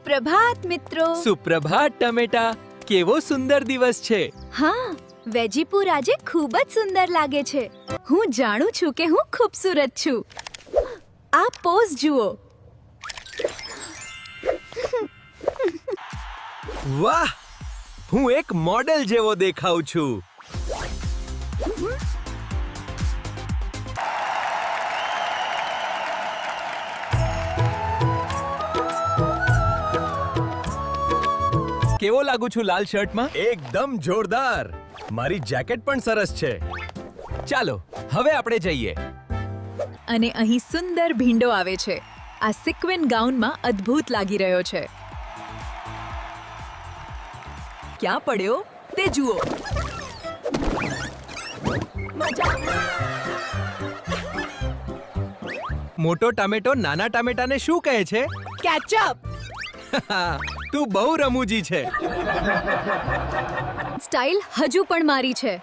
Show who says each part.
Speaker 1: સુપ્રભાત મિત્રો.
Speaker 2: સુપ્રભાત ટમેટા. કેવો સુંદર દિવસ છે.
Speaker 1: હા, વેજીપુર આજે ખૂબ જ સુંદર લાગે છે. હું જાણું છું કે હું ખૂબસૂરત છું. આ પોઝ જુઓ.
Speaker 2: વાહ, હું એક મોડેલ જેવો દેખાઉં છું. કેવો લાગુ છું લાલ શર્ટમાં?
Speaker 3: એકદમ જોરદાર. મારી જેકેટ પણ સરસ છે.
Speaker 2: ચાલો હવે આપણે જઈએ.
Speaker 1: અને અહીં સુંદર ભીંડો આવે છે. આ સિક્વેન ગાઉનમાં અદ્ભુત લાગી રહ્યો છે. ક્યાં પડ્યો તે જુઓ.
Speaker 2: મોટો ટામેટો નાના ટામેટાને શું કહે છે?
Speaker 1: કેચઅપ.
Speaker 2: તું બહુ રમૂજી છે.
Speaker 1: સ્ટાઇલ હજુ પણ મારી છે.